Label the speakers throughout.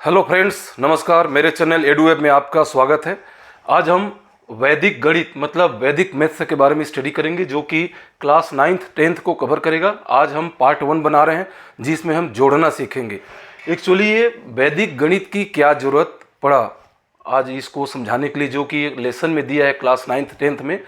Speaker 1: Hello friends, नमस्कार। मेरे channel एडुवेब में आपका स्वागत है। आज हम वैदिक गणित मतलब वैदिक मैथ्स के बारे में स्टडी करेंगे, जो कि क्लास 9th 10th को कवर करेगा। आज हम पार्ट 1 बना रहे हैं, जिसमें हम जोड़ना सीखेंगे। एक्चुअली ये वैदिक गणित की क्या ज़रूरत पड़ा आज इसको समझाने के लिए, जो कि एक लेसन में दिया है क्लास 9th 10th में।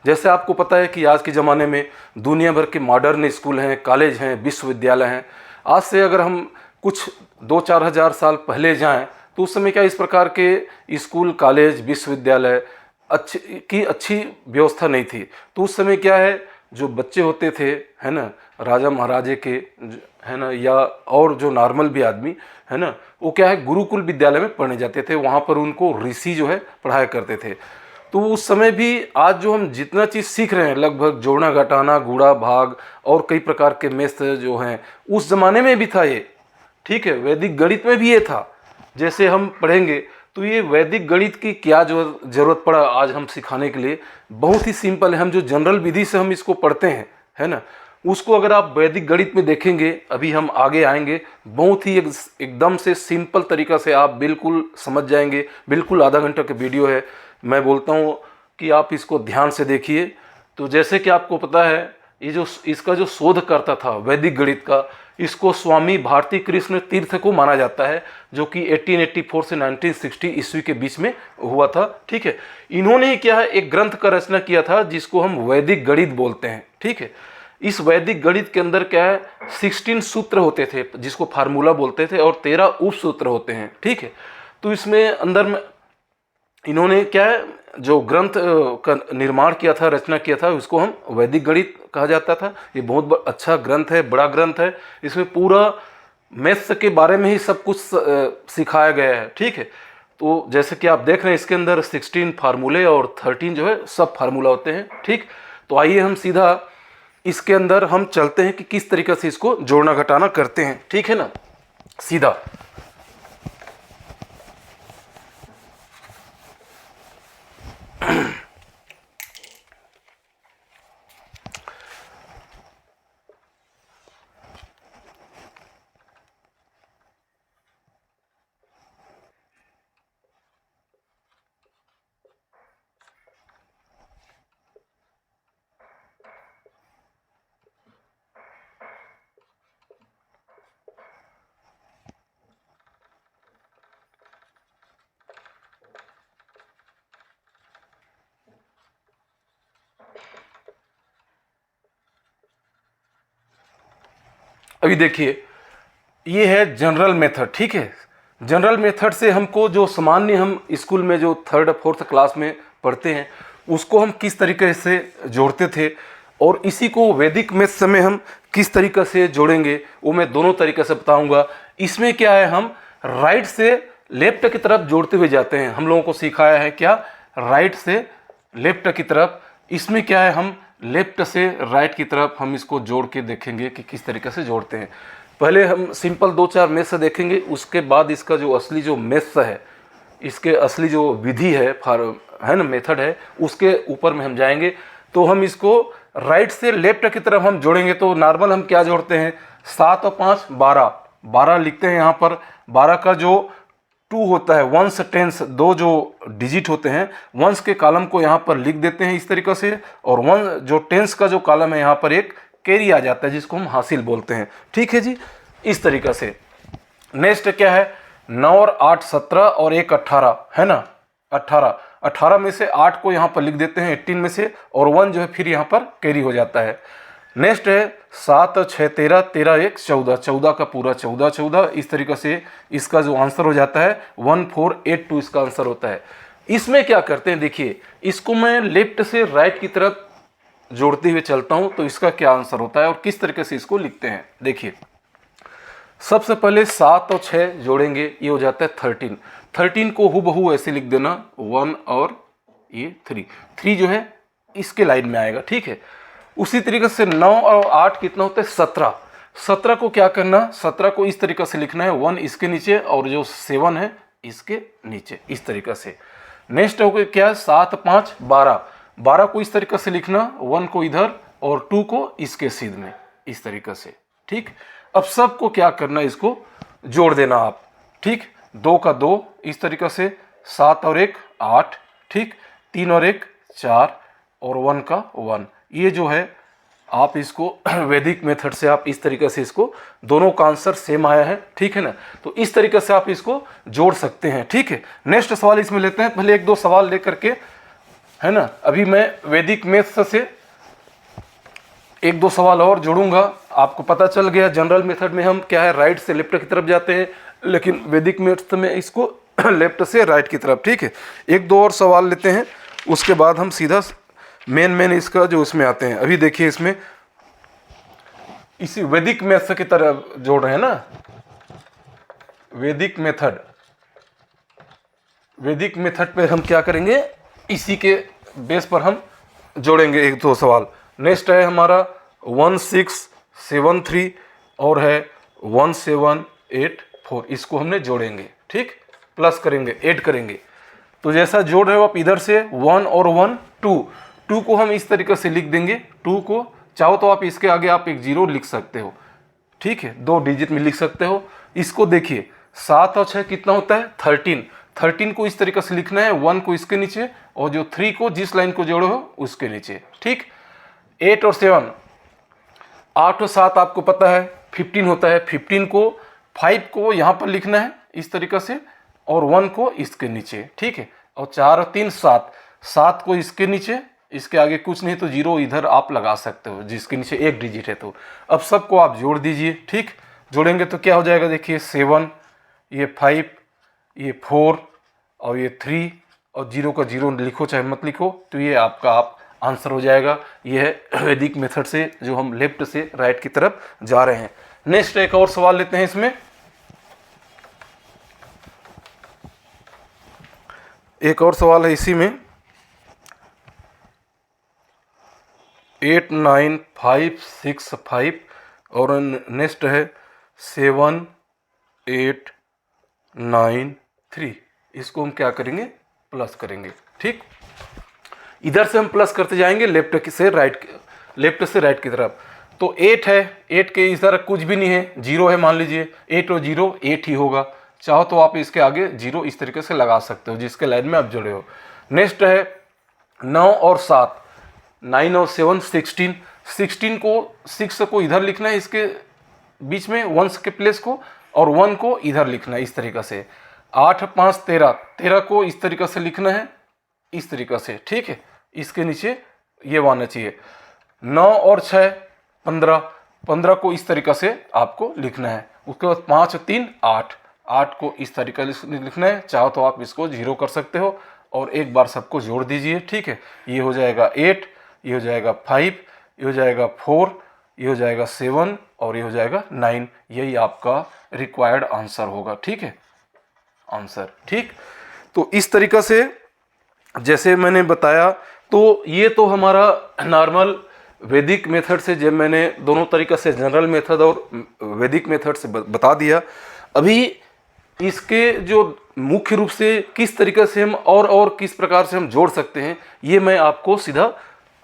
Speaker 1: जैसे आपको पता है कि आज के ज़माने में दुनिया भर के मॉडर्न स्कूल हैं, कॉलेज हैं, विश्वविद्यालय हैं। आज से अगर हम कुछ 2-4 हज़ार साल पहले जाएं तो उस समय क्या इस प्रकार के स्कूल, कॉलेज, विश्वविद्यालय अच्छी व्यवस्था नहीं थी। तो उस समय क्या है, जो बच्चे होते थे, है ना, राजा महाराजे के, है ना, या और जो नॉर्मल भी आदमी है ना, वो क्या है, गुरुकुल विद्यालय में पढ़ने जाते थे। वहाँ पर उनको ऋषि जो है पढ़ाया करते थे। तो उस समय भी आज जो हम जितना चीज़ सीख रहे हैं, लगभग जोड़ना, घटाना, गुणा, भाग और कई प्रकार के मैथ जो हैं, उस ज़माने में भी था ये। ठीक है, वैदिक गणित में भी ये था। जैसे हम पढ़ेंगे तो ये वैदिक गणित की क्या जो ज़रूरत पड़ा आज हम सिखाने के लिए, बहुत ही सिंपल है। हम जो जनरल विधि से हम इसको पढ़ते हैं, है ना, उसको अगर आप वैदिक गणित में देखेंगे, अभी हम आगे आएंगे, बहुत ही एकदम से सिंपल तरीका से आप बिल्कुल समझ जाएंगे। बिल्कुल आधा घंटा का वीडियो है। मैं बोलता हूँ कि आप इसको ध्यान से देखिए। तो जैसे कि आपको पता है, ये जो इसका जो शोध करता था वैदिक गणित का, इसको स्वामी भारती कृष्ण तीर्थ को माना जाता है, जो कि 1884 से 1960 ईस्वी के बीच में हुआ था। ठीक है, इन्होंने क्या है, एक ग्रंथ का रचना किया था जिसको हम वैदिक गणित बोलते हैं। ठीक है, इस वैदिक गणित के अंदर क्या है, 16 सूत्र होते थे जिसको फार्मूला बोलते थे, और 13 उप सूत्र होते हैं। ठीक है, तो इसमें अंदर में इन्होंने क्या है, जो ग्रंथ का निर्माण किया था, रचना किया था, उसको हम वैदिक गणित कहा जाता था। ये बहुत अच्छा ग्रंथ है, बड़ा ग्रंथ है। इसमें पूरा मैथ्स के बारे में ही सब कुछ सिखाया गया है। ठीक है, तो जैसे कि आप देख रहे हैं, इसके अंदर 16 फार्मूले और 13 जो है सब फार्मूला होते हैं। ठीक, तो आइए हम सीधा इसके अंदर हम चलते हैं कि किस तरीके से इसको जोड़ना घटाना करते हैं। ठीक है ना, सीधा अभी देखिए, ये है जनरल मेथड। ठीक है, जनरल मेथड से हमको जो सामान्य हम स्कूल में जो 3rd 4th क्लास में पढ़ते हैं, उसको हम किस तरीके से जोड़ते थे, और इसी को वैदिक मैथ्स में हम किस तरीके से जोड़ेंगे, वो मैं दोनों तरीके से बताऊंगा। इसमें क्या है, हम राइट से लेफ्ट की तरफ जोड़ते हुए जाते हैं। हम लोगों को सिखाया है क्या, राइट से लेफ्ट की तरफ। इसमें क्या है, हम लेफ्ट से राइट की तरफ हम इसको जोड़ के देखेंगे कि किस तरीके से जोड़ते हैं। पहले हम सिंपल 2-4 मैथ्स देखेंगे, उसके बाद इसका जो असली जो मैथ्स है, इसके असली जो विधि है ना, मेथड है, उसके ऊपर में हम जाएंगे। तो हम इसको राइट से लेफ्ट की तरफ हम जोड़ेंगे। तो नॉर्मल हम क्या जोड़ते हैं, 7 और 5 12 12 लिखते हैं। यहाँ पर 12 का जो 2 होता है, वंस टेंस, दो जो डिजिट होते हैं, वंस के कॉलम को यहाँ पर लिख देते हैं इस तरीके से, और वन जो टेंस का जो कॉलम है, यहाँ पर एक कैरी आ जाता है जिसको हम हासिल बोलते हैं। ठीक है जी, इस तरीके से। नेक्स्ट क्या है, 9 और 8 17 और 1 18, है ना, 18 में से 8 को यहाँ पर लिख देते हैं 18 में से, और 1 जो है फिर यहाँ पर कैरी हो जाता है। नेक्स्ट है 7 और 6 13, 13 1 14, 14 का पूरा 14 14। इस तरीके से इसका जो आंसर हो जाता है 1482, इसका आंसर होता है। इसमें क्या करते हैं, देखिए, इसको मैं लेफ्ट से राइट की तरफ जोड़ते हुए चलता हूं, तो इसका क्या आंसर होता है और किस तरीके से इसको लिखते हैं। देखिए, सबसे पहले 7 और 6 जोड़ेंगे, ये हो जाता है 13। 13 को हूबहू ऐसे लिख देना, 1 और ये 3 जो है इसके लाइन में आएगा। ठीक है, उसी तरीके से 9 और 8 कितना होता है, 17। 17 को क्या करना, 17 को इस तरीके से लिखना है, 1 इसके नीचे और जो 7 है इसके नीचे, इस तरीके से। नेक्स्ट हो गया क्या, 7 5 12, 12 को इस तरीके से लिखना, 1 को इधर और 2 को इसके सीध में, इस तरीके से। ठीक, अब सबको क्या करना, इसको जोड़ देना आप। ठीक, 2 का 2 इस तरीके से, 7 और 1 8, ठीक, 3 और 1 4 और 1 का 1। ये जो है आप इसको वैदिक मेथड से आप इस तरीके से इसको, दोनों का आंसर सेम आया है, ठीक है ना। तो इस तरीके से आप इसको जोड़ सकते हैं, ठीक है। नेक्स्ट सवाल इसमें लेते हैं, पहले 1-2 सवाल लेकर के, है ना। अभी मैं वैदिक मैथ्स से 1-2 सवाल और जोड़ूंगा। आपको पता चल गया जनरल मेथड में हम क्या है, राइट से लेफ्ट की तरफ जाते हैं, लेकिन वैदिक मैथ्स में इसको लेफ्ट से राइट की तरफ, ठीक है। 1-2 और सवाल लेते हैं, उसके बाद हम सीधा मेन इसका जो इसमें आते हैं। अभी देखिए इसमें इसी वैदिक मैथ्स की तरफ जोड़ रहे हैं ना, वैदिक मेथड पे हम क्या करेंगे, इसी के बेस पर हम जोड़ेंगे 1-2 सवाल। नेक्स्ट है हमारा 1673 और है 1784, इसको हमने जोड़ेंगे, ठीक, प्लस करेंगे, ऐड करेंगे। तो जैसा जोड़ रहे हो आप इधर से 1 और 1 2 को हम इस तरीके से लिख देंगे। 2 को चाहो तो आप इसके आगे आप एक 0 लिख सकते हो, ठीक है, 2 डिजिट में लिख सकते हो। इसको देखिए 7 और 6 कितना होता है 13 को इस तरीके से लिखना है, 1 को इसके नीचे और जो 3 को जिस लाइन को जोड़े हो उसके नीचे, ठीक। 8 और 7, 8 और 7 आपको पता है 15 होता है, 15 को 5 को यहाँ पर लिखना है इस तरीके से और 1 को इसके नीचे, ठीक है। और 4 और 3 7 को इसके नीचे, इसके आगे कुछ नहीं तो 0 इधर आप लगा सकते हो जिसके नीचे एक डिजिट है। तो अब सबको आप जोड़ दीजिए, ठीक। जोड़ेंगे तो क्या हो जाएगा, देखिए 7, ये 5, ये 4 और ये 3 और 0 का 0 लिखो चाहे मत लिखो, तो ये आपका आप आंसर हो जाएगा। ये है वैदिक मेथड से जो हम लेफ्ट से राइट की तरफ जा रहे हैं। नेक्स्ट एक और सवाल लेते हैं इसमें, एक और सवाल है इसी में 89565 और नेक्स्ट है 7893। इसको हम क्या करेंगे, प्लस करेंगे, ठीक। इधर से हम प्लस करते जाएंगे लेफ्ट से राइट की तरफ। तो 8 है, 8 के इस तरह कुछ भी नहीं है, 0 है मान लीजिए, 8 और 0 8 ही होगा। चाहो तो आप इसके आगे 0 इस तरीके से लगा सकते हो जिसके लाइन में आप जुड़े हो। नेक्स्ट है 9 और 7, 9 और 7 16 को 6 को इधर लिखना है इसके बीच में 1 के प्लेस को, और 1 को इधर लिखना है इस तरीके से। 8 5 13 को इस तरीके से लिखना है इस तरीके से, ठीक है, इसके नीचे ये आना चाहिए। 9 और 6 15 को इस तरीके से आपको लिखना है। उसके बाद 5 और 3 8 को इस तरीके से लिखना है। चाहो तो आप इसको 0 कर सकते हो और एक बार सबको जोड़ दीजिए, ठीक है। ये हो जाएगा 8, ये हो जाएगा 5, ये हो जाएगा 4, ये हो जाएगा 7 और ये हो जाएगा 9। यही आपका रिक्वायर्ड आंसर होगा, ठीक है, आंसर, ठीक। तो इस तरीक़ा से जैसे मैंने बताया, तो ये तो हमारा नॉर्मल वैदिक मेथड से, जब मैंने दोनों तरीक़े से जनरल मेथड और वैदिक मेथड से बता दिया। अभी इसके जो मुख्य रूप से किस तरीके से हम और किस प्रकार से हम जोड़ सकते हैं, ये मैं आपको सीधा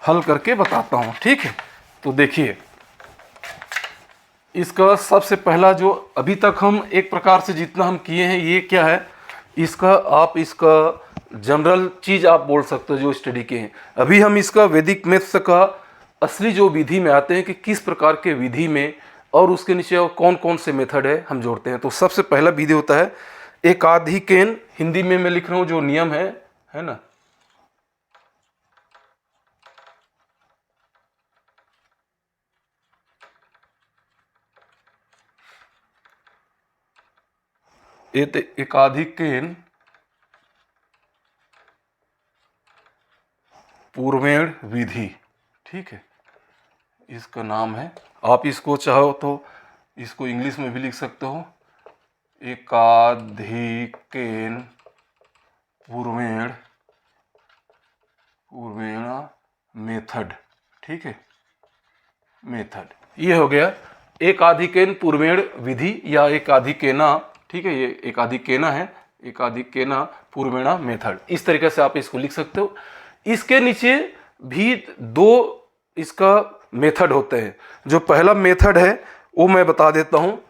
Speaker 1: हल करके बताता हूँ, ठीक है। तो देखिए इसका सबसे पहला जो अभी तक हम एक प्रकार से जितना हम किए हैं, ये क्या है, इसका आप इसका जनरल चीज़ आप बोल सकते हो जो स्टडी के हैं। अभी हम इसका वैदिक मैथ्स का असली जो विधि में आते हैं कि किस प्रकार के विधि में और उसके नीचे और कौन कौन से मेथड है हम जोड़ते हैं। तो सबसे पहला विधि होता है एकाधिकेन, हिंदी में मैं लिख रहा हूँ जो नियम है ना, एकाधिकेन पूर्वेण विधि, ठीक है, इसका नाम है। आप इसको चाहो तो इसको इंग्लिश में भी लिख सकते हो, एकाधिकेन पूर्वेण मेथड, ठीक है, मेथड। ये हो गया एकाधिकेन पूर्वेण विधि या एकाधिकेना, ठीक है, ये एकाधिकेना है, एकाधिकेना पूर्वेणा मेथड। इस तरीके से आप इसको लिख सकते हो। इसके नीचे भी 2 इसका मेथड होते हैं। जो पहला मेथड है वो मैं बता देता हूँ,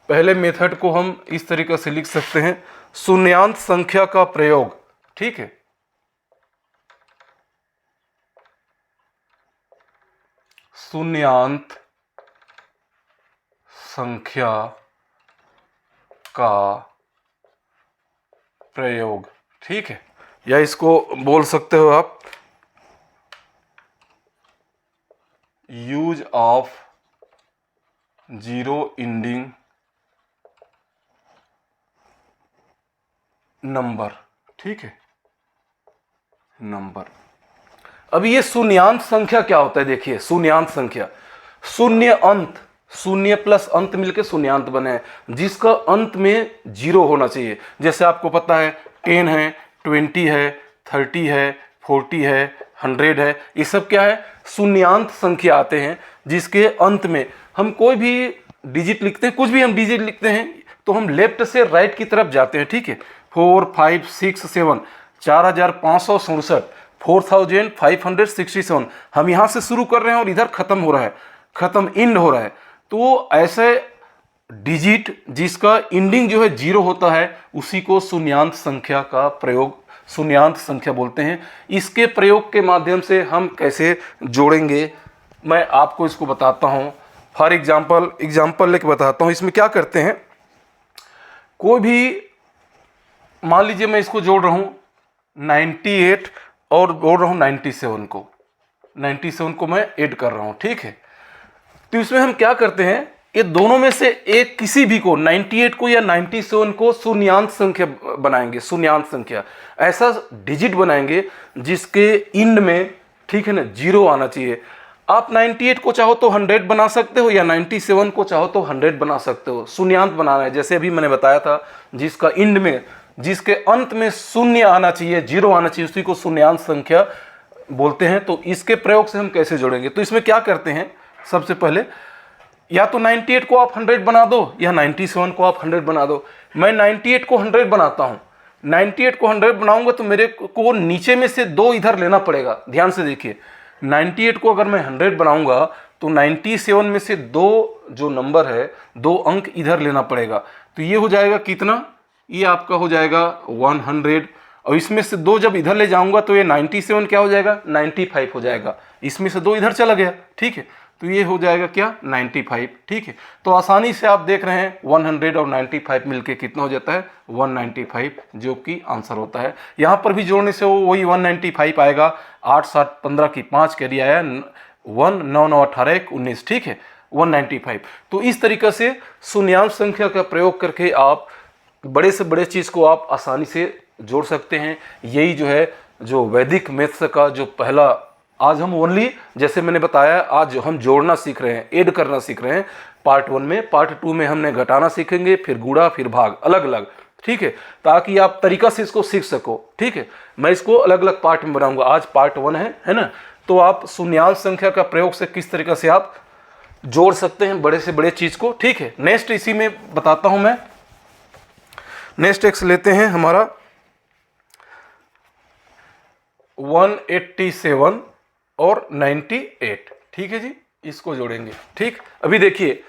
Speaker 1: पहले मेथड को हम इस तरीके से लिख सकते हैं, शून्यांत संख्या का प्रयोग, ठीक है। शून्यांत संख्या का प्रयोग, ठीक है, या इसको बोल सकते हो आप use of zero ending number, ठीक है, नंबर। अब ये शून्यांत संख्या क्या होता है, देखिए शून्यांत संख्या, शून्य अंत, शून्य प्लस अंत मिलके शून्यांत बने, जिसका अंत में जीरो होना चाहिए। जैसे आपको पता है 10 है, 20 है, 30 है, 40 है, 100 है, ये सब क्या है, शून्यांत संख्या आते हैं, जिसके अंत में हम कोई भी डिजिट लिखते हैं, कुछ भी हम डिजिट लिखते हैं तो हम लेफ्ट से राइट की तरफ जाते हैं, ठीक है। 4 5 6 7 4567, 4567, हम यहाँ से शुरू कर रहे हैं और इधर खत्म हो रहा है, खत्म एंड हो रहा है। तो ऐसे डिजिट जिसका एंडिंग जो है जीरो होता है, उसी को शून्यांत संख्या का प्रयोग, शून्यांत संख्या बोलते हैं। इसके प्रयोग के माध्यम से हम कैसे जोड़ेंगे, मैं आपको इसको बताता हूँ। फॉर एग्जाम्पल लेके बताता हूँ। इसमें क्या करते हैं, कोई भी मान लीजिए मैं इसको जोड़ रहा हूँ 98 और जोड़ रहा हूँ 97 को मैं ऐड कर रहा हूँ, ठीक है। तो इसमें हम क्या करते हैं, ये दोनों में से एक किसी भी को, 98 को या 97 को शून्यांत संख्या बनाएंगे, शून्यांत संख्या, ऐसा डिजिट बनाएंगे जिसके एंड में, ठीक है ना, जीरो आना चाहिए। आप 98 को चाहो तो 100 बना सकते हो, या 97 को चाहो तो 100 बना सकते हो। शून्यांत बनाना है, जैसे अभी मैंने बताया था, जिसका एंड में, जिसके अंत में शून्य आना चाहिए, जीरो आना चाहिए, उसी को शून्यांत संख्या बोलते हैं। तो इसके प्रयोग से हम कैसे जोड़ेंगे, तो इसमें क्या करते हैं, सबसे पहले या तो 98 को आप 100 बना दो, या 97 को आप 100 बना दो। मैं 98 को 100 बनाता हूँ, 98 को 100 बनाऊंगा तो मेरे को नीचे में से 2 इधर लेना पड़ेगा। ध्यान से देखिए, 98 को अगर मैं 100 बनाऊंगा तो 97 में से 2 जो नंबर है, 2 अंक इधर लेना पड़ेगा। तो ये हो जाएगा कितना, ये आपका हो जाएगा 100, और इसमें से 2 जब इधर ले जाऊंगा तो ये 97 क्या हो जाएगा, 95 हो जाएगा। इसमें से 2 इधर चला गया, ठीक है, तो ये हो जाएगा क्या, 95, ठीक है। तो आसानी से आप देख रहे हैं 100 और 95 मिलके कितना हो जाता है, 195, जो कि आंसर होता है। यहाँ पर भी जोड़ने से वो वही 195 आएगा। 8 7 15 की 5 कैरी आया, 1 9 9 18 1 19, ठीक है, 195। तो इस तरीके से शून्यांत संख्या का प्रयोग करके आप बड़े से बड़े चीज़ को आप आसानी से जोड़ सकते हैं। यही जो है, जो वैदिक मैथ्स का जो पहला, आज हम ओनली, जैसे मैंने बताया, आज हम जोड़ना सीख रहे हैं, ऐड करना सीख रहे हैं पार्ट 1 में। पार्ट 2 में हमने घटाना सीखेंगे, फिर गुणा, फिर भाग, अलग अलग, ठीक है, ताकि आप तरीका से इसको सीख सको, ठीक है। मैं इसको अलग अलग पार्ट में बनाऊंगा, आज पार्ट 1 है ना। तो आप शून्यांत संख्या का प्रयोग से किस तरीके से आप जोड़ सकते हैं बड़े से बड़े चीज़ को, ठीक है। नेक्स्ट इसी में बताता हूं मैं। नेक्स्ट एक्स लेते हैं हमारा 187 और 98, ठीक है जी, इसको जोड़ेंगे, ठीक। अभी देखिए,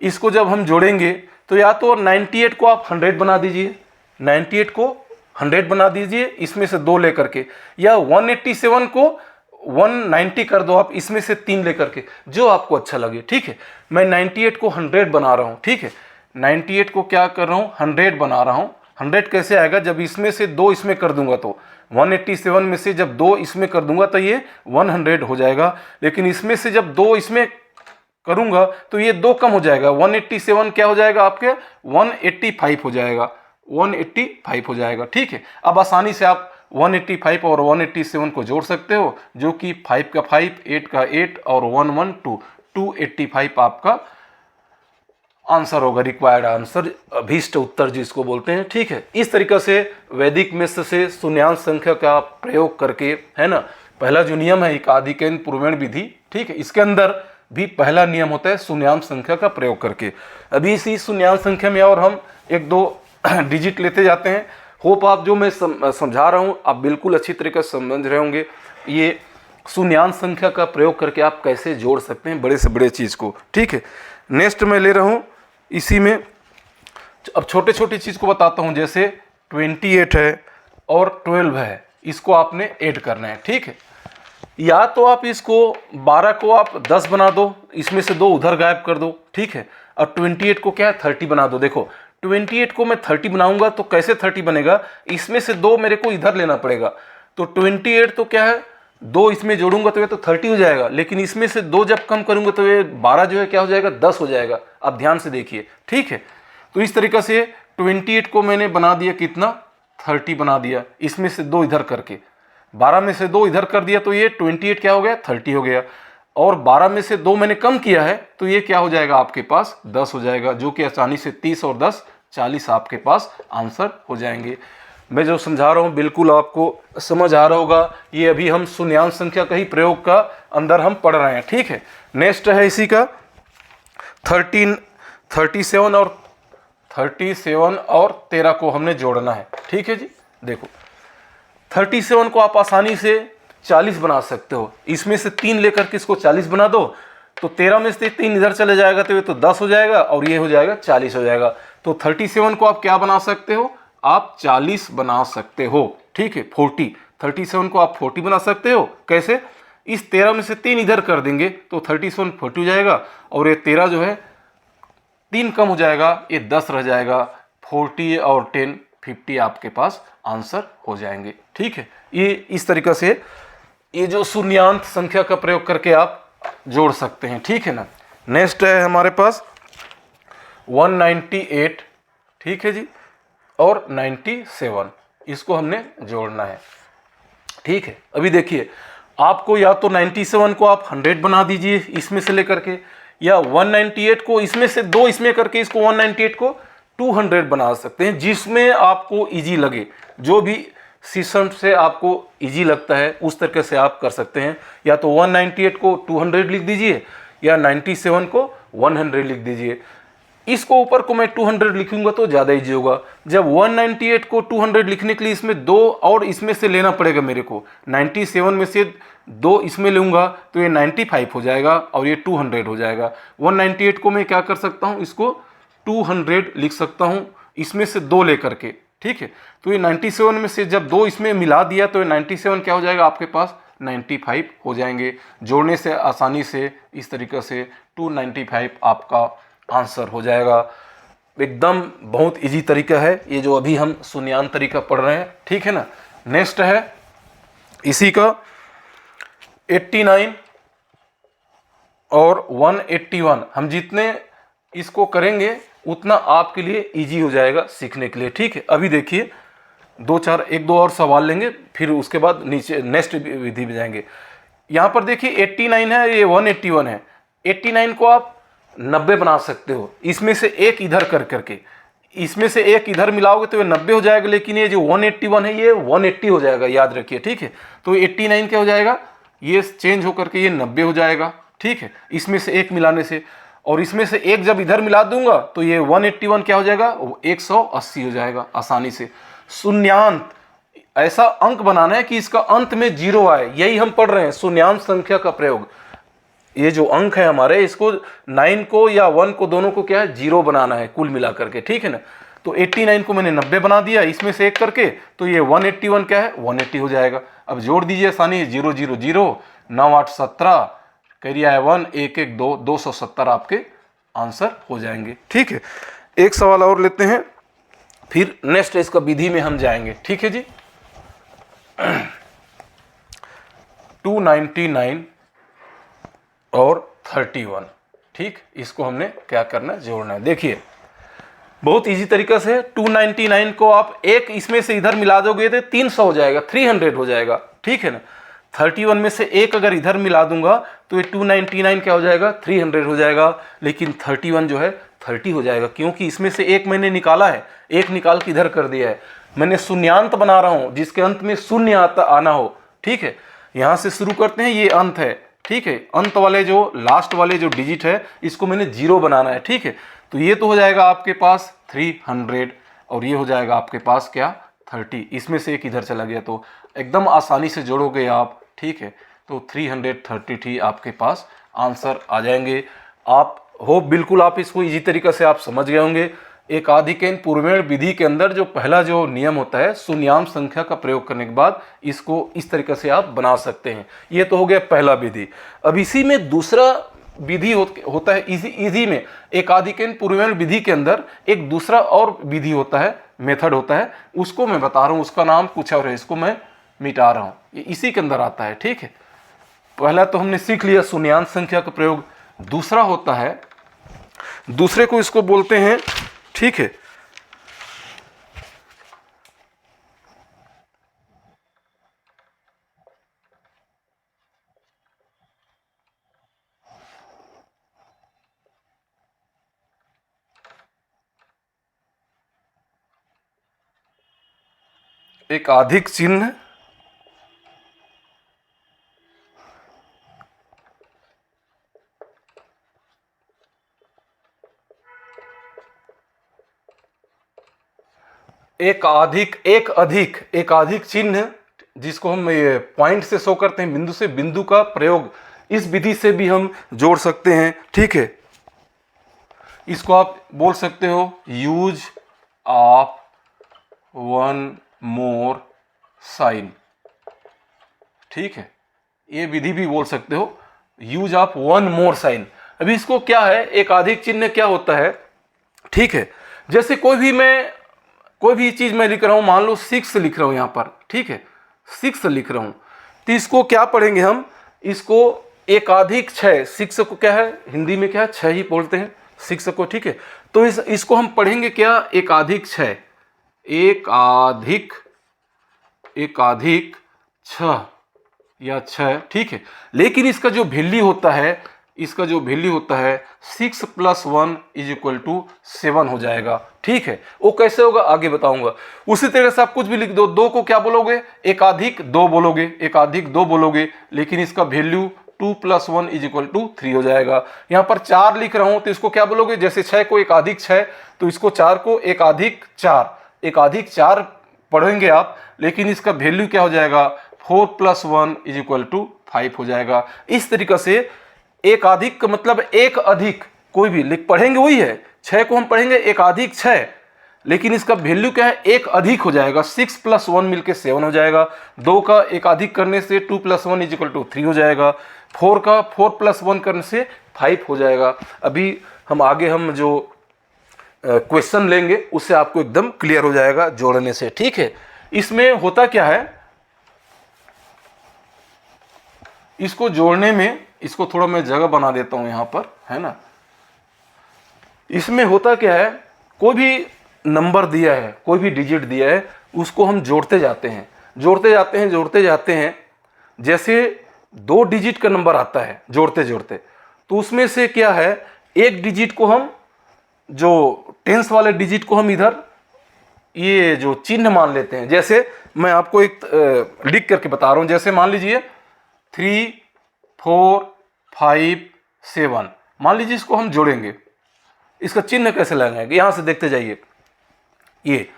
Speaker 1: इसको जब हम जोड़ेंगे तो या तो 98 को आप 100 बना दीजिए, 98 को 100 बना दीजिए इसमें से 2 लेकर के, या 187 को 190 कर दो आप इसमें से 3 लेकर के, जो आपको अच्छा लगे, ठीक है। मैं 98 को 100 बना रहा हूँ, ठीक है, 98 को क्या कर रहा हूँ, 100 बना रहा हूँ। 100 कैसे आएगा, जब इसमें से 2 इसमें कर दूंगा तो 187 में से जब 2 इसमें कर दूंगा तो ये 100 हो जाएगा। लेकिन इसमें से जब 2 इसमें करूंगा तो ये 2 कम हो जाएगा, 187 क्या हो जाएगा आपके, 185 हो जाएगा, 185 हो जाएगा, ठीक है। अब आसानी से आप 185 और 187 को जोड़ सकते हो, जो कि 5 का 5, 8 का 8 और 1 1 2, 285 आपका आंसर होगा, रिक्वायर्ड आंसर, अभीष्ट उत्तर जिसको बोलते हैं, ठीक है। इस तरीके से वैदिक मैथ्स से शून्यांत संख्या का प्रयोग करके, है ना, पहला जो नियम है एकाधिकन पूर्वेण विधि, ठीक है, इसके अंदर भी पहला नियम होता है शून्यांत संख्या का प्रयोग करके। अभी इसी शून्यांत संख्या में और हम 1-2 डिजिट लेते जाते हैं। होप आप जो मैं समझा रहा हूँ आप बिल्कुल अच्छी तरीके से समझ रहे होंगे। ये शून्यांत संख्या का प्रयोग करके आप कैसे जोड़ सकते हैं बड़े से बड़े चीज़ को, ठीक है। नेक्स्ट मैं ले रहा हूँ इसी में अब छोटे छोटे चीज़ को बताता हूँ, जैसे 28 है और 12 है, इसको आपने ऐड करना है, ठीक है। या तो आप इसको 12 को आप 10 बना दो, इसमें से 2 उधर गायब कर दो, ठीक है। और 28 को क्या है 30 बना दो। देखो 28 को मैं 30 बनाऊंगा तो कैसे 30 बनेगा, इसमें से 2 मेरे को इधर लेना पड़ेगा। तो 28 तो क्या है 2 इसमें जोड़ूंगा तो ये तो 30 हो जाएगा, लेकिन इसमें से 2 जब कम करूंगा तो ये 12 जो है क्या हो जाएगा 10 हो जाएगा। आप ध्यान से देखिए, ठीक है। तो इस तरीके से 28 को मैंने बना दिया कितना 30 बना दिया, इसमें से 2 इधर करके 12 में से 2 इधर कर दिया तो ये 28 क्या हो गया 30 हो गया। और 12 में से 2 मैंने कम किया है तो ये क्या हो जाएगा आपके पास 10 हो जाएगा, जो कि आसानी से 30 और 10 40 आपके पास आंसर हो जाएंगे। मैं जो समझा रहा हूँ बिल्कुल आपको समझ आ रहा होगा। ये अभी हम शून्यांश संख्या का ही प्रयोग का अंदर हम पढ़ रहे हैं, ठीक है। नेक्स्ट है इसी का 37 और 13 को हमने जोड़ना है, ठीक है जी। देखो 37 को आप आसानी से 40 बना सकते हो, इसमें से 3 लेकर के इसको 40 बना दो तो 13 में से 3 इधर चले जाएगा तो ये तो 10 हो जाएगा और ये हो जाएगा 40 हो जाएगा। तो 37 को आप क्या बना सकते हो, आप 40 बना सकते हो, ठीक है। 37 को आप 40 बना सकते हो, कैसे, इस 13 में से 3 इधर कर देंगे तो 37 40 हो जाएगा और ये 13 जो है 3 कम हो जाएगा, ये 10 रह जाएगा। 40 और 10 50 आपके पास आंसर हो जाएंगे, ठीक है। ये इस तरीके से ये जो शून्यांत संख्या का प्रयोग करके आप जोड़ सकते हैं, ठीक है ना। नेक्स्ट है हमारे पास 198, ठीक है जी, और 97, इसको हमने जोड़ना है, ठीक है। अभी देखिए आपको या तो 97 को आप 100 बना दीजिए इसमें से लेकर के, या 198 को इसमें से 2 इसमें करके इसको 198 को 200 बना सकते हैं, जिसमें आपको इजी लगे, जो भी सिस्टम से आपको इजी लगता है उस तरीके से आप कर सकते हैं। या तो 198 को 200 लिख दीजिए या 97 को 100 लिख दीजिए। इसको ऊपर को मैं 200 लिखूंगा तो ज़्यादा इजी होगा। जब 198 को 200 लिखने के लिए इसमें 2 और इसमें से लेना पड़ेगा मेरे को, 97 में से 2 इसमें लूँगा तो ये 95 हो जाएगा और ये 200 हो जाएगा। 198 को मैं क्या कर सकता हूँ, इसको 200 लिख सकता हूँ इसमें से 2 लेकर के, ठीक है। तो ये 97 में से जब 2 इसमें मिला दिया तो ये 97 क्या हो जाएगा आपके पास 95 हो जाएंगे। जोड़ने से आसानी से इस तरीके से 295 आपका आंसर हो जाएगा। एकदम बहुत इजी तरीका है ये जो अभी हम शून्यांत तरीका पढ़ रहे हैं, ठीक है ना। नेक्स्ट है इसी का 89 और 181। हम जितने इसको करेंगे उतना आपके लिए इजी हो जाएगा सीखने के लिए, ठीक है। अभी देखिए 1-2 और सवाल लेंगे, फिर उसके बाद नीचे नेक्स्ट विधि में जाएंगे। यहाँ पर देखिए 89 है, ये 181 है। 89 को आप 90 बना सकते हो, इसमें से एक इधर कर करके, इसमें से एक इधर मिलाओगे तो ये 90 हो जाएगा, लेकिन ये जो 181 है ये 180 हो जाएगा, याद रखिए, ठीक है। तो 89 क्या हो जाएगा, ये चेंज होकर के ये 90 हो जाएगा, ठीक है, इसमें से एक मिलाने से। और इसमें से एक जब इधर मिला दूंगा तो ये 181 क्या हो जाएगा 180 हो जाएगा आसानी से। शून्यांत ऐसा अंक बनाना है कि इसका अंत में 0 आए, यही हम पढ़ रहे हैं शून्यांत संख्या का प्रयोग। ये जो अंक है हमारे, इसको 9 को या 1 को दोनों को क्या है 0 बनाना है कुल मिला करके, ठीक है ना। तो 89 को मैंने 90 बना दिया इसमें से एक करके, तो ये 181 क्या है 180 हो जाएगा। अब जोड़ दीजिए आसानी, 0 0 0 9 8 17 करिया है 1 1 1 2 270 आपके आंसर हो जाएंगे, ठीक है। एक सवाल और लेते हैं, फिर नेक्स्ट इसका विधि में हम जाएंगे, ठीक है जी। 299 और 31, ठीक, इसको हमने क्या करना है जोड़ना है। देखिए बहुत इजी तरीका से 299 को आप एक इसमें से इधर मिला दोगे तो 300 हो जाएगा, 300 हो जाएगा, ठीक है ना। 31 में से एक अगर इधर मिला दूंगा तो ये 299 क्या हो जाएगा 300 हो जाएगा, लेकिन 31 जो है 30 हो जाएगा, क्योंकि इसमें से एक मैंने निकाला है, एक निकाल के इधर कर दिया है। मैंने शून्यांत बना रहा हूं जिसके अंत में शून्य आना हो, ठीक है। यहां से शुरू करते हैं, ये अंत है, ठीक है। अंत वाले जो लास्ट वाले जो डिजिट है इसको मैंने 0 बनाना है, ठीक है। तो ये तो हो जाएगा आपके पास 300 और ये हो जाएगा आपके पास क्या 30, इसमें से एक इधर चला गया, तो एकदम आसानी से जोड़ोगे आप, ठीक है। तो 333 आपके पास आंसर आ जाएंगे। आप हो बिल्कुल आप इसको इजी तरीका से आप समझ गए होंगे। एकाधिकन पूर्वेण विधि के अंदर जो पहला जो नियम होता है, शून्याम संख्या का प्रयोग करने के बाद इसको इस तरीके से आप बना सकते हैं। ये तो हो गया पहला विधि। अब इसी में दूसरा विधि होता है, इसी में एकाधिकन पूर्वेण विधि के अंदर एक दूसरा और विधि होता है, मेथड होता है, उसको मैं बता रहा हूँ, उसका नाम कुछ और है, इसको मैं मिटा रहा हूँ, ये इसी के अंदर आता है। ठीक है, पहला तो हमने सीख लिया शून्याम संख्या का प्रयोग। दूसरा होता है, दूसरे को इसको बोलते हैं, ठीक है, एक अधिक चिन्ह एक अधिक चिन्ह, जिसको हम पॉइंट से शो करते हैं, बिंदु से बिंदु का प्रयोग, इस विधि से भी हम जोड़ सकते हैं। ठीक है, इसको आप बोल सकते हो use of one more sign. ठीक है, ये विधि भी बोल सकते हो, use of one more sign. अभी इसको क्या है, एक अधिक चिन्ह क्या होता है, ठीक है, जैसे कोई भी चीज मैं लिख रहा हूं, मान लो 6 लिख रहा हूं यहां पर, ठीक है, 6 लिख रहा हूं, तो इसको क्या पढ़ेंगे हम, इसको एकाधिक 6, 6 को क्या है हिंदी में, क्या है 6 ही बोलते हैं 6 को। ठीक है, तो इसको हम पढ़ेंगे क्या, एकाधिक 6, एकाधिक 6 या 6। ठीक है, लेकिन इसका जो वैल्यू होता है, 6 + 1 = 7 हो जाएगा। ठीक है, वो कैसे होगा आगे बताऊंगा। उसी तरह से आप कुछ भी लिख दो, 2 को क्या बोलोगे, एकाधिक 2 बोलोगे, लेकिन इसका वैल्यू 2 + 1 = 3 हो जाएगा। यहां पर 4 लिख रहा हूं, तो इसको क्या बोलोगे, जैसे 6 को एकाधिक 6, तो इसको 4 को एकाधिक 4 पढ़ेंगे आप, लेकिन इसका वैल्यू क्या हो जाएगा, 4 + 1 = 5 हो जाएगा। इस तरीके से एकाधिक का मतलब एक अधिक, कोई भी लिख पढ़ेंगे वही है, 6 को हम पढ़ेंगे एकाधिक 6, लेकिन इसका वैल्यू क्या है, एक अधिक हो जाएगा, 6 + 1 मिलके 7 हो जाएगा। 2 का एकाधिक करने से 2 + 1 = 3 हो जाएगा। 4 का 4 + 1 करने से 5 हो जाएगा। अभी आगे हम जो क्वेश्चन लेंगे उससे आपको एकदम क्लियर हो जाएगा जोड़ने से। ठीक है, इसमें होता क्या है, इसको जोड़ने में, इसको थोड़ा मैं जगह बना देता हूं यहां पर, है ना। इसमें होता क्या है, कोई भी नंबर दिया है, कोई भी डिजिट दिया है, उसको हम जोड़ते जाते हैं। जैसे 2 डिजिट का नंबर आता है जोड़ते जोड़ते, तो उसमें से क्या है, एक डिजिट को हम, जो टेंस वाले डिजिट को हम इधर ये जो चिन्ह मान लेते हैं। जैसे मैं आपको एक लिख करके बता रहा हूं, जैसे मान लीजिए 3 4 5 7, मान लीजिए इसको हम जोड़ेंगे, इसका चिन्ह कैसे लगाएंगे, यहां से देखते जाइए। ये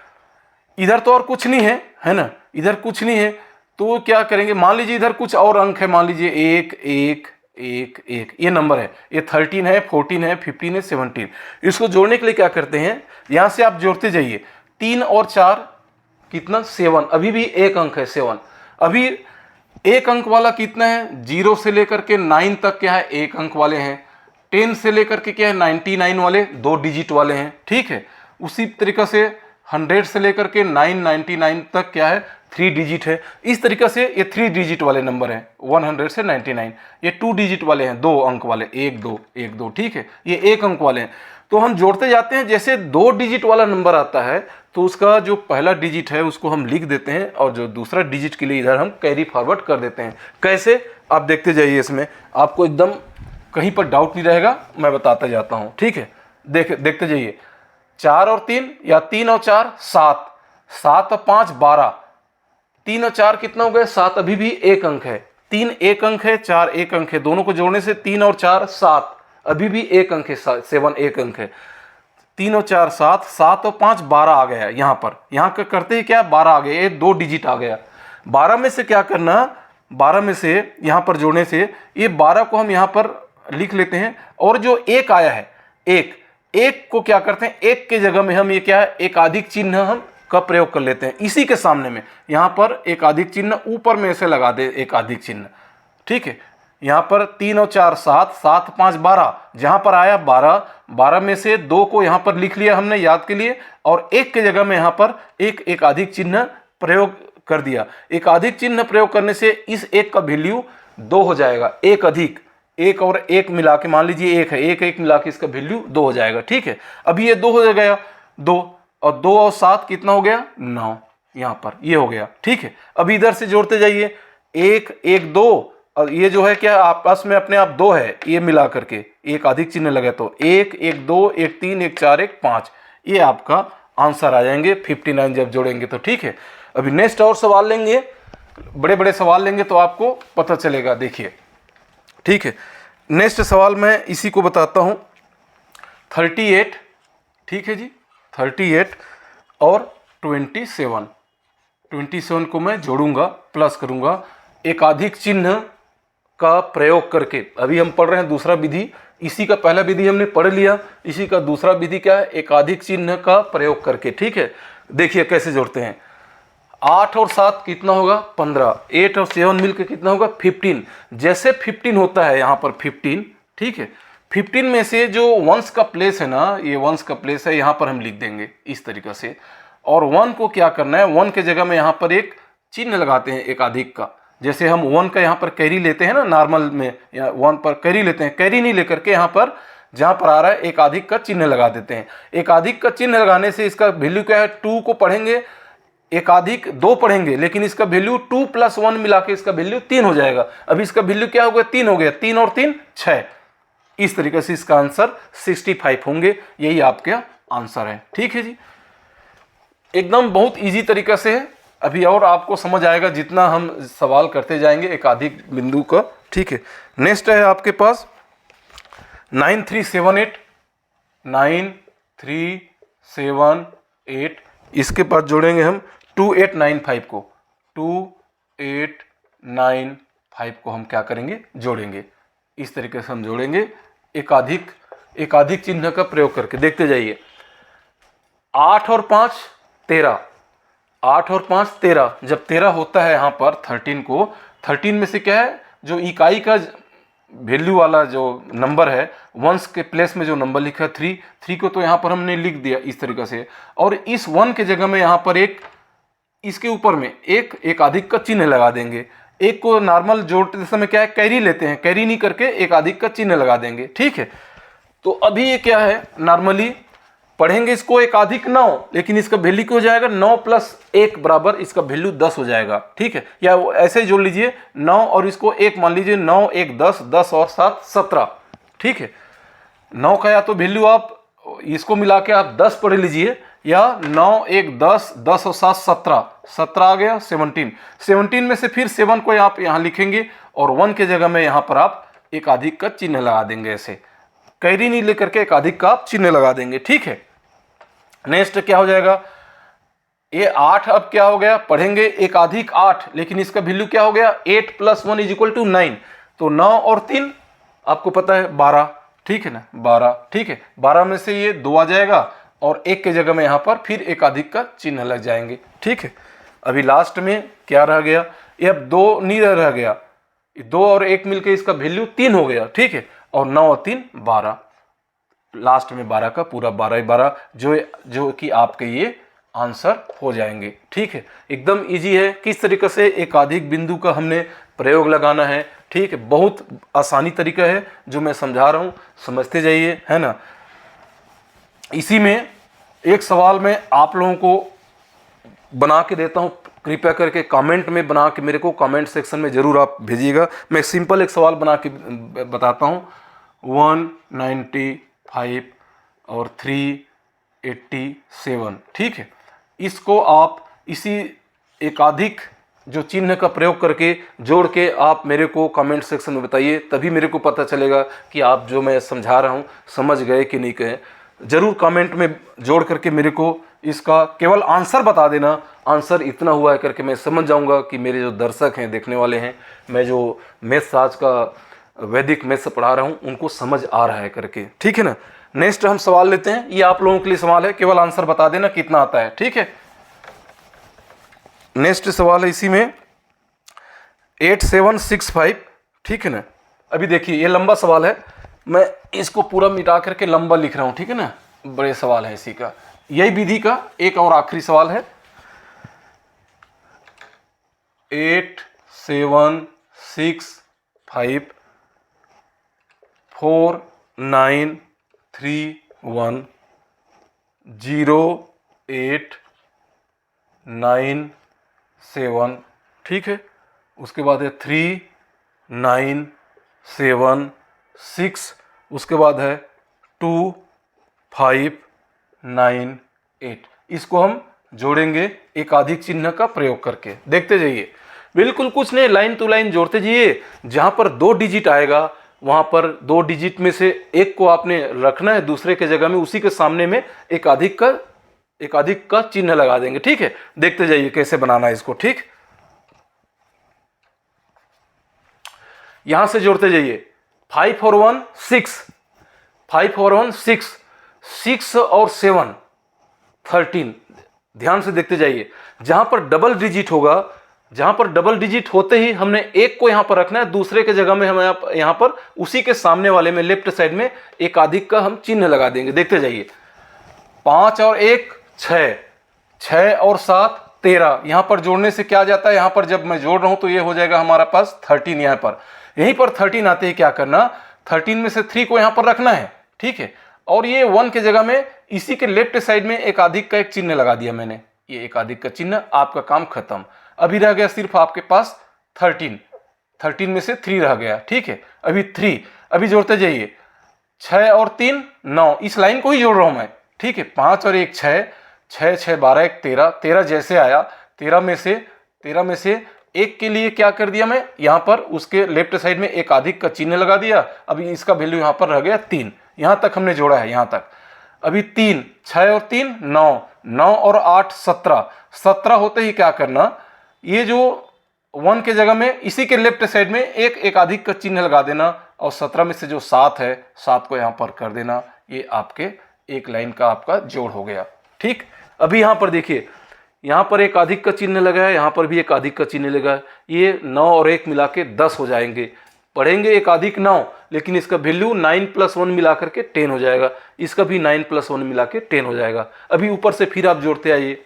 Speaker 1: इधर तो और कुछ नहीं है, है ना, इधर कुछ नहीं है, तो क्या करेंगे, मान लीजिए इधर कुछ और अंक है, मान लीजिए 1 1 1 1, ये नंबर है, ये 13 है, 14 है, 15 है, 17। इसको जोड़ने के लिए क्या करते हैं, यहां से आप जोड़ते जाइए, 3 और 4 कितना, 7, अभी भी एक अंक है 7। अभी एक अंक वाला कितना है, 0 से लेकर के 9 तक क्या है, एक अंक वाले हैं। 10 से लेकर के क्या है, 99 वाले 2 डिजिट वाले हैं। ठीक है, उसी तरीके से 100 से लेकर के 999 तक क्या है, 3 डिजिट है। इस तरीके से ये 3 डिजिट वाले नंबर हैं, 100 से 99। ये 2 डिजिट वाले हैं, 2 अंक वाले, 1 2 1 2। ठीक है, ये 1 अंक वाले हैं। तो हम जोड़ते जाते हैं, जैसे 2 डिजिट वाला नंबर आता है तो उसका जो पहला डिजिट है उसको हम लिख देते हैं, और जो दूसरा डिजिट के लिए इधर हम कैरी फॉरवर्ड कर देते हैं। कैसे, आप देखते जाइए, इसमें आपको एकदम कहीं पर डाउट नहीं रहेगा, मैं बताता जाता हूं। ठीक है, देखते जाइए, 4 और 3 या 3 और 4 7, 7 और 5 12, 3 और 4 कितना हो गया, 7, अभी भी एक अंक है, 3 एक अंक है, 4 एक अंक है, दोनों को जोड़ने से 3 और 4 7, अभी भी एक अंक है, 7 एक अंक है। 3 और 4 7, 7 और 5 12 आ गया। यहाँ पर करते ही क्या, 12 आ गया, ये 2 डिजिट आ गया। 12 में से क्या करना, 12 में से यहाँ पर जोड़ने से ये 12 को हम यहाँ पर लिख लेते हैं, और जो एक आया है, एक को क्या करते हैं, एक के जगह में हम ये क्या है, एक अधिक चिन्ह हम का प्रयोग कर लेते हैं। इसी के सामने में यहाँ पर एक अधिक चिन्ह ऊपर में ऐसे लगा दे, एक अधिक चिन्ह, ठीक है। यहाँ पर 3 और 4 7, 7 5 12, जहाँ पर आया 12, 12 में से 2 को यहाँ पर लिख लिया हमने याद के लिए, और एक के जगह में यहाँ पर एक अधिक चिन्ह प्रयोग कर दिया। एक अधिक चिन्ह प्रयोग करने से इस एक का वैल्यू 2 हो जाएगा। एक अधिक, एक और एक मिला के, मान लीजिए एक है, एक एक मिला के इसका वैल्यू 2 हो जाएगा, ठीक है। अभी ये 2 हो गया, 2 और 2 और 7 कितना हो गया, 9, यहाँ पर ये हो गया, ठीक है। अभी इधर से जोड़ते जाइए, 1 1 2, और ये जो है क्या आपस में अपने आप 2 है, ये मिला करके एक अधिक चिन्ह लगे तो 1 1 2 1 3 1 4 1 5, ये आपका आंसर आ जाएंगे 59 जब जोड़ेंगे तो, ठीक है। अभी नेक्स्ट और सवाल लेंगे, बड़े बड़े सवाल लेंगे तो आपको पता चलेगा, देखिए, ठीक है। नेक्स्ट सवाल मैं इसी को बताता हूँ, 38, ठीक है जी, 38 और 27 को मैं जोड़ूंगा, प्लस करूंगा एक अधिक चिन्ह का प्रयोग करके। अभी हम पढ़ रहे हैं दूसरा विधि, इसी का पहला विधि हमने पढ़ लिया, इसी का दूसरा विधि क्या है, एक अधिक चिन्ह का प्रयोग करके, ठीक है। देखिए कैसे जोड़ते हैं, 8 और 7 कितना होगा, 15, 8 और 7 मिलकर कितना होगा, 15। जैसे 15 होता है यहाँ पर 15, ठीक है। 15 में से जो वंश का प्लेस है ना, ये वंश का प्लेस है, यहाँ पर हम लिख देंगे इस तरीके से। और 1 को क्या करना है, 1 के जगह में यहाँ पर एक चिन्ह लगाते हैं एक अधिक का। जैसे हम 1 का यहाँ पर कैरी लेते हैं ना, नॉर्मल में या 1 पर कैरी लेते हैं, कैरी नहीं लेकर के यहाँ पर जहाँ पर आ रहा है एक अधिक का चिन्ह लगा देते हैं। एक अधिक का चिन्ह लगाने से इसका वैल्यू क्या है, 2 को पढ़ेंगे, एक अधिक 2 पढ़ेंगे, लेकिन इसका वैल्यू 2 + 1 मिला के इसका वैल्यू 3 हो जाएगा। अभी इसका वैल्यू क्या हो गया, 3 हो गया, 3 और 3 6। इस तरीके से इसका आंसर 65 होंगे, यही आपका आंसर है, ठीक है जी। एकदम बहुत इजी तरीका से है, अभी और आपको समझ आएगा जितना हम सवाल करते जाएंगे एक अधिक बिंदु का, ठीक है। नेक्स्ट है आपके पास 9378, 9378, इसके पास जोड़ेंगे हम 2895 को, 2895 को हम क्या करेंगे, जोड़ेंगे। इस तरीके से हम जोड़ेंगे एक अधिक चिन्ह का प्रयोग करके। देखते जाइए, 8 और 5 13, 8 और 5 13, जब 13 होता है यहाँ पर 13 को, 13 में से क्या है, जो इकाई का वैल्यू वाला जो नंबर है, वंस के प्लेस में जो नंबर लिखा है 3 को तो यहाँ पर हमने लिख दिया इस तरीके से। और इस 1 के जगह में यहाँ पर एक, इसके ऊपर में एक अधिक का चिन्ह लगा देंगे। एक को नॉर्मल जोड़ते समय क्या है, कैरी लेते हैं, कैरी नहीं करके एक अधिक का चिन्ह लगा देंगे, ठीक है। तो अभी ये क्या है, नॉर्मली पढ़ेंगे इसको एक अधिक 9, लेकिन इसका वैल्यू क्या हो जाएगा, 9 + 1 बराबर इसका वैल्यू 10 हो जाएगा, ठीक है। या ऐसे ही जोड़ लीजिए 9 और इसको 1 मान लीजिए, 9 1 10, 10 और 7 17, ठीक है। 9 का या तो वैल्यू आप इसको मिला के आप 10 पढ़ लीजिए, या 9 1 10, 10 और 7 17, 17 आ गया 17, 17 में से फिर 7 को आप यहाँ लिखेंगे, और 1 के जगह में यहाँ पर आप एक अधिक का चिन्ह लगा देंगे, ऐसे कैरी नहीं लेकर के एक अधिक का आप चिन्ह लगा देंगे, ठीक है। नेक्स्ट क्या हो जाएगा, ये 8 अब क्या हो गया, पढ़ेंगे एक अधिक 8, लेकिन इसका वैल्यू क्या हो गया, 8 + 1 = 9, तो 9 और 3 आपको पता है 12, ठीक है ना, 12, ठीक है। 12 में से ये 2 आ जाएगा, और 1 के जगह में यहाँ पर फिर एक अधिक का चिन्ह लग जाएंगे, ठीक है। अभी लास्ट में क्या रह गया, ये अब 2 नहीं रह गया, 2 और 1 मिलकर इसका वैल्यू 3 हो गया, ठीक है। और 9 और 3 12, लास्ट में 12 का पूरा 12 ही 12 जो कि आपके ये आंसर हो जाएंगे, ठीक है। एकदम इजी है, किस तरीके से एक अधिक बिंदु का हमने प्रयोग लगाना है, ठीक है। बहुत आसानी तरीका है जो मैं समझा रहा हूँ, समझते जाइए, है ना। इसी में एक सवाल मैं आप लोगों को बना के देता हूँ, कृपया करके कमेंट में बना के मेरे को कमेंट सेक्शन में ज़रूर आप भेजिएगा। मैं सिंपल एक सवाल बना के बताता हूँ, 195 और 387, ठीक है। इसको आप इसी एकाधिक जो चिन्ह का प्रयोग करके जोड़ के आप मेरे को कमेंट सेक्शन में बताइए, तभी मेरे को पता चलेगा कि आप जो मैं समझा रहा हूँ समझ गए कि नहीं गए। ज़रूर कमेंट में जोड़ करके मेरे को इसका केवल आंसर बता देना, आंसर इतना हुआ है करके मैं समझ जाऊंगा कि मेरे जो दर्शक हैं, देखने वाले हैं, मैं जो मैथ्स आज का वैदिक मैथ्स पढ़ा रहा हूँ उनको समझ आ रहा है करके, ठीक है ना। नेक्स्ट हम सवाल लेते हैं, ये आप लोगों के लिए सवाल है, केवल आंसर बता देना कितना आता है, ठीक है। नेक्स्ट सवाल है इसी में 8765, ठीक है ना। अभी देखिए ये लंबा सवाल है, मैं इसको पूरा मिटा करके लंबा लिख रहा हूँ, ठीक है ना, बड़े सवाल है इसी का। यही विधि का एक और आखिरी सवाल है 8765 49310897, ठीक है। उसके बाद है 3976, उसके बाद है 2598। इसको हम जोड़ेंगे एकाधिक चिन्ह का प्रयोग करके। देखते जाइए, बिल्कुल कुछ नहीं, लाइन टू लाइन जोड़ते जाइए। जहां पर 2 डिजिट आएगा वहां पर 2 डिजिट में से एक को आपने रखना है दूसरे के जगह में, उसी के सामने में एकाधिक का चिन्ह लगा देंगे, ठीक है। देखते जाइए कैसे बनाना है इसको, ठीक। यहां से जोड़ते जाइए, 5 और 1 6, 5 और 1 6, 6 और 7 13। ध्यान से देखते जाइए, जहां पर डबल डिजिट होगा, जहां पर डबल डिजिट होते ही हमने एक को यहां पर रखना है, दूसरे के जगह में हम यहां पर उसी के सामने वाले में लेफ्ट साइड में एकाधिक का हम चिन्ह लगा देंगे। देखते जाइए, 5 और 1 6, 6 और 7 13। यहां पर जोड़ने से क्या जाता है, यहां पर जब मैं जोड़ रहा हूं तो ये हो जाएगा हमारा पास 13। यहां पर यहीं पर 13 आते ही क्या करना, 13 में से 3 को यहां पर रखना है, ठीक है। और ये 1 के जगह में इसी के लेफ्ट साइड में एकाधिक का एक चिन्ह लगा दिया मैंने, ये एकाधिक का चिन्ह, आपका काम खत्म। अभी रह गया सिर्फ आपके पास 13 में से 3 रह गया, ठीक है। अभी 3, अभी जोड़ते जाइए, 6 और 3 9, इस लाइन को ही जोड़ रहा हूं मैं, ठीक है। 5 और 1 6, 6 6 12 1 13, 13 जैसे आया, 13 में से एक के लिए क्या कर दिया मैं, यहां पर उसके लेफ्ट साइड में एकाधिक का चिन्ह लगा दिया। अभी इसका वैल्यू यहां पर रह गया 3, यहां तक हमने जोड़ा है, यहां तक। अभी 3, 6 और 3 9, 9 और 8 17, 17 होते ही क्या करना, ये जो 1 के जगह में इसी के लेफ्ट साइड में एक एकाधिक का चिन्ह लगा देना, और 17 में से जो 7 है 7 को यहां पर कर देना। ये आपके एक लाइन का आपका जोड़ हो गया, ठीक। अभी यहां पर देखिए, यहां पर एकाधिक का चिन्ह लगा है, यहां पर भी एकाधिक का चिन्ह लगा है, ये 9 और 1 मिला के 10 हो जाएंगे। पढ़ेंगे एकाधिक 9, लेकिन इसका वैल्यू 9 + 1 मिला करके 10 हो जाएगा, इसका भी 9 + 1 मिला के 10 हो जाएगा। अभी ऊपर से फिर आप जोड़ते आइए,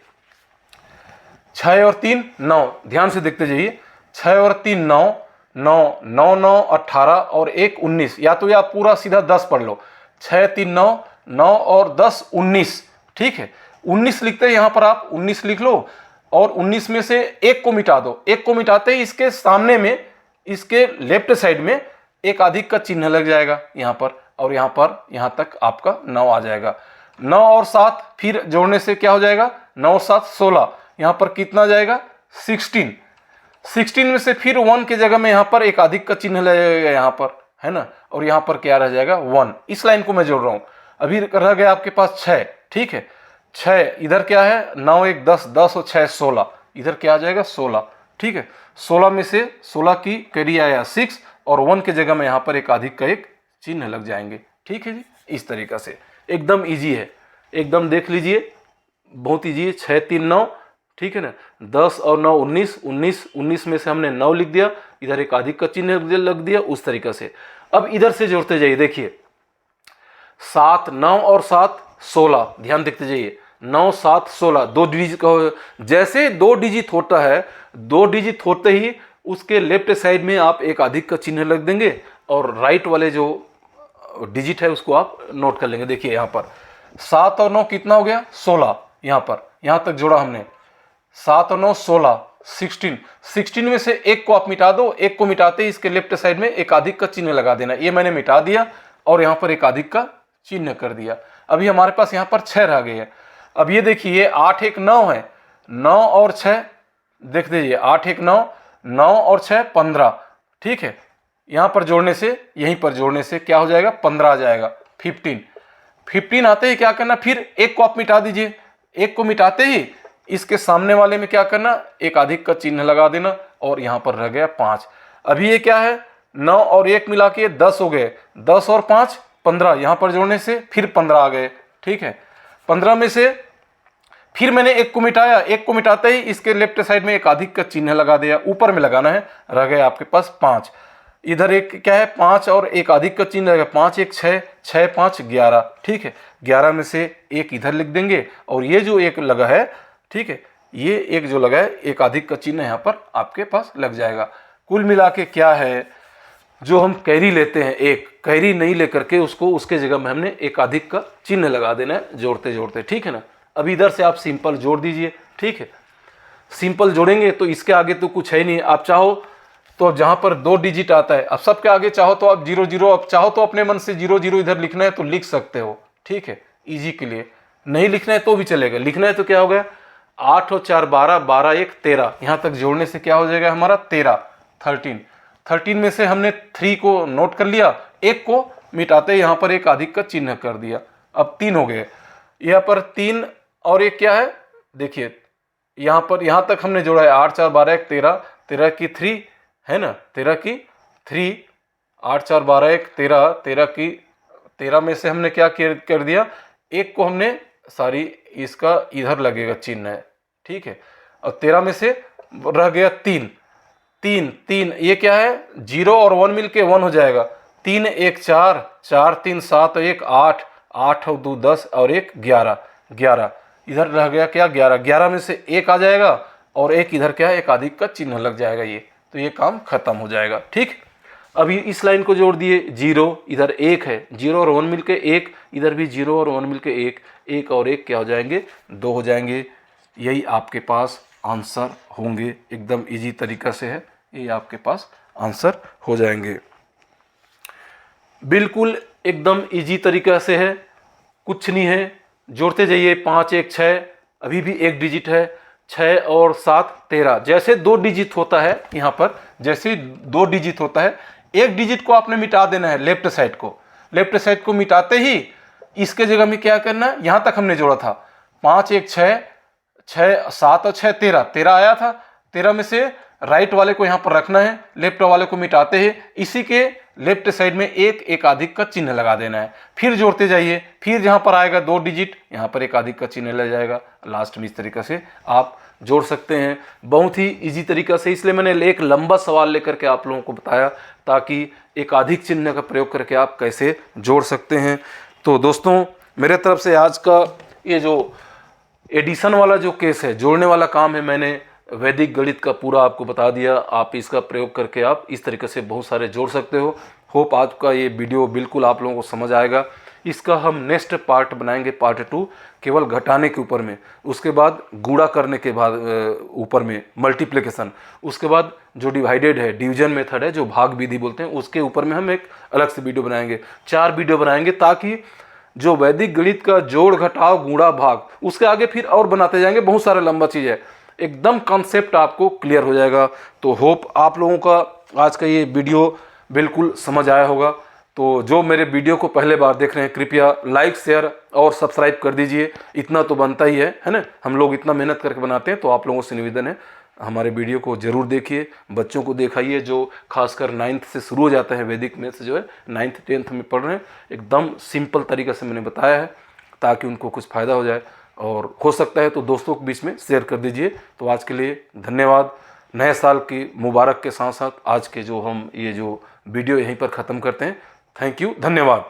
Speaker 1: 6 और 3 9, ध्यान से देखते जाइए, 6 और 3 9, 9 9 9 18 और 1 19, या तो आप पूरा सीधा 10 पढ़ लो, 6 3 9, 9 और 10 19, ठीक है। 19 लिखते हैं, यहां पर आप 19 लिख लो, और 19 में से एक को मिटा दो, एक को मिटाते ही इसके सामने में इसके लेफ्ट साइड में एकाधिक का चिन्ह लग जाएगा यहां पर, और यहां तक आपका 9 आ जाएगा। 9 और 7 फिर जोड़ने से क्या हो जाएगा, 9 और 7 16, यहां पर कितना जाएगा 16, 16 में से फिर 1 की जगह में यहां पर एकाधिक का चिन्ह लगेगा यहां पर, है ना, और यहां पर क्या रह जाएगा 1। इस लाइन को मैं जोड़ रहा हूं। अभी रह गया आपके पास 6, ठीक है। 6 इधर क्या है, 9 1 10, 10 और 6 16, इधर क्या आ जाएगा 16, ठीक है। 16 में से 16 की कैरी आया 6, और 1 के जगह में यहां पर एकाधिक का एक चिन्ह लग जाएंगे, ठीक है जी। इस तरीका से एकदम इजी है, एकदम देख लीजिए, बहुत इजी है। 6 3 9, ठीक है ना, 10 और 9 19, 19 में से हमने 9 लिख दिया, इधर एकाधिक का चिन्ह लग दिया, उस तरीका से। अब इधर से जोड़ते जाइए, देखिए 7 9 और 7 16, ध्यान देखते जाइए, 9 7 16, 2 डिजिट का, जैसे 2 डिजिट होता है, 2 डिजिट होते ही उसके लेफ्ट साइड में आप एकाधिक का चिन्ह लग देंगे, और राइट वाले जो डिजिट है उसको आप नोट कर लेंगे। देखिए यहाँ पर 7 और 9 कितना हो गया 16, यहाँ पर यहाँ तक जोड़ा हमने, 7 और 9 16, 16 में से एक को आप मिटा दो, एक को मिटाते ही इसके लेफ्ट साइड में एकाधिक का चिन्ह लगा देना। ये मैंने मिटा दिया और यहाँ पर एकाधिक का चिन्ह कर दिया। अभी हमारे पास यहाँ पर 6 रह गए हैं। अब ये देखिए 8 1 9 है, 9 और 6 देख दीजिए, 8 1 9, 9 और 6 15, ठीक है। यहाँ पर जोड़ने से, यहीं पर जोड़ने से क्या हो जाएगा 15 आ जाएगा, 15 आते ही क्या करना, फिर एक को आप मिटा दीजिए, एक को मिटाते ही इसके सामने वाले में क्या करना, एकाधिक का चिन्ह लगा देना, और यहाँ पर रह गया 5। अभी ये क्या है 9 और 1 मिला के 10 हो गए, 10 और 5 15 यहाँ पर जोड़ने से फिर 15 आ गए, ठीक है। 15 में से फिर मैंने एक को मिटाया, एक को मिटाते ही इसके लेफ्ट साइड में एक अधिक का चिन्ह लगा दिया, ऊपर में लगाना है, रह गए आपके पास 5। इधर एक क्या है 5 और एक अधिक का चिन्ह लगेगा, 5 1 6, 6 5 11, ठीक है। 11 में से एक इधर लिख देंगे और ये जो एक लगा है, ठीक है, ये एक जो लगा है एक अधिक का चिन्ह यहाँ पर आपके पास लग जाएगा। कुल मिला के क्या है, जो हम कैरी लेते हैं, एक कैरी नहीं लेकर के उसको उसके जगह में हमने एक अधिक का चिन्ह लगा देना है जोड़ते जोड़ते, ठीक है ना। अब इधर से आप सिंपल जोड़ दीजिए, ठीक है। सिंपल जोड़ेंगे तो इसके आगे तो कुछ है नहीं, आप चाहो तो जहां पर 2 डिजिट आता है, अब सबके आगे चाहो तो आप 0 0, अब चाहो तो अपने मन से 0 0 इधर लिखना है तो लिख सकते हो, ठीक है, इजी के लिए। नहीं लिखना है तो भी चलेगा, लिखना है तो क्या हो गया 8 और 4 12, 12 1 13, यहां तक जोड़ने से क्या हो जाएगा हमारा 13 13। 13 में से हमने 3 को नोट कर लिया, एक को मिटाते यहां पर एक अधिक का चिन्ह कर दिया, अब 3 हो गए। यहाँ पर 3 और एक क्या है, देखिए यहाँ पर यहाँ तक हमने जोड़ा है 8 4 12 1 13, 13 की 3 है ना, 13 की 3, 8 4 12 1 13, 13 की 13 में से हमने क्या कर दिया, एक को हमने सारी इसका इधर लगेगा चिन्ह है, ठीक है। और 13 में से रह गया 3 3 3, ये क्या है 0 और 1 मिलके 1 हो जाएगा, 3 1 4, 4 3 7 1 8, 8 और 2 10 और 1 11 11, इधर रह गया क्या 11, 11 में से एक आ जाएगा और एक इधर क्या है एक अधिक का चिन्ह लग जाएगा, ये तो ये काम खत्म हो जाएगा, ठीक। अभी इस लाइन को जोड़ दिए, 0 इधर 1 है, 0 और 1 मिलके 1, इधर भी 0 और 1 मिलके 1, 1 और 1 क्या हो जाएंगे 2 हो जाएंगे। यही आपके पास आंसर होंगे, एकदम इजी तरीका से है, ये आपके पास आंसर हो जाएंगे, बिल्कुल एकदम इजी तरीका से है, कुछ नहीं है। जोड़ते जाइए, 5 1 6, अभी भी एक डिजिट है, 6 और 7 13, जैसे 2 डिजिट होता है यहाँ पर, जैसे 2 डिजिट होता है, एक डिजिट को आपने मिटा देना है, लेफ्ट साइड को, लेफ्ट साइड को मिटाते ही इसके जगह में क्या करना है, यहाँ तक हमने जोड़ा था 5 1 6, 6 7 और 6 13, 13 आया था, 13 में से राइट वाले को यहाँ पर रखना है, लेफ्ट वाले को मिटाते ही इसी के लेफ्ट साइड में एक अधिक का चिन्ह लगा देना है, फिर जोड़ते जाइए, फिर जहाँ पर आएगा 2 डिजिट यहाँ पर एक अधिक का चिन्ह लग जाएगा, लास्ट में इस तरीके से आप जोड़ सकते हैं, बहुत ही इजी तरीका से। इसलिए मैंने एक लंबा सवाल लेकर के आप लोगों को बताया ताकि एक अधिक चिन्ह का प्रयोग करके आप कैसे जोड़ सकते हैं। तो दोस्तों मेरे तरफ से आज का ये जो एडिशन वाला जो केस है, जोड़ने वाला काम है, मैंने वैदिक गणित का पूरा आपको बता दिया। आप इसका प्रयोग करके आप इस तरीके से बहुत सारे जोड़ सकते हो। होप आज का ये वीडियो बिल्कुल आप लोगों को समझ आएगा। इसका हम नेक्स्ट पार्ट बनाएंगे, पार्ट 2, केवल घटाने के ऊपर में, उसके बाद गुणा करने के बाद ऊपर में मल्टीप्लिकेशन, उसके बाद जो डिवाइडेड है, डिवीजन मेथड है, जो भाग विधि बोलते हैं, उसके ऊपर में हम एक अलग से वीडियो बनाएंगे, 4 वीडियो बनाएंगे, ताकि जो वैदिक गणित का जोड़ घटाव गुणा भाग, उसके आगे फिर और बनाते जाएंगे, बहुत सारा लंबा चीज़ है, एकदम कॉन्सेप्ट आपको क्लियर हो जाएगा। तो होप आप लोगों का आज का ये वीडियो बिल्कुल समझ आया होगा। तो जो मेरे वीडियो को पहले बार देख रहे हैं, कृपया लाइक शेयर और सब्सक्राइब कर दीजिए, इतना तो बनता ही है ना, हम लोग इतना मेहनत करके बनाते हैं। तो आप लोगों से निवेदन है, हमारे वीडियो को जरूर देखिए, बच्चों को दिखाइए जो खासकर 9th से शुरू हो जाते हैं, वैदिक मैथ्स जो है 9th 10th में पढ़ रहे हैं, एकदम सिंपल तरीके से मैंने बताया है ताकि उनको कुछ फ़ायदा हो जाए, और हो सकता है तो दोस्तों के बीच में शेयर कर दीजिए। तो आज के लिए धन्यवाद। नए साल की मुबारक के साथ साथ आज के जो हम ये जो वीडियो यहीं पर ख़त्म करते हैं। थैंक यू, धन्यवाद।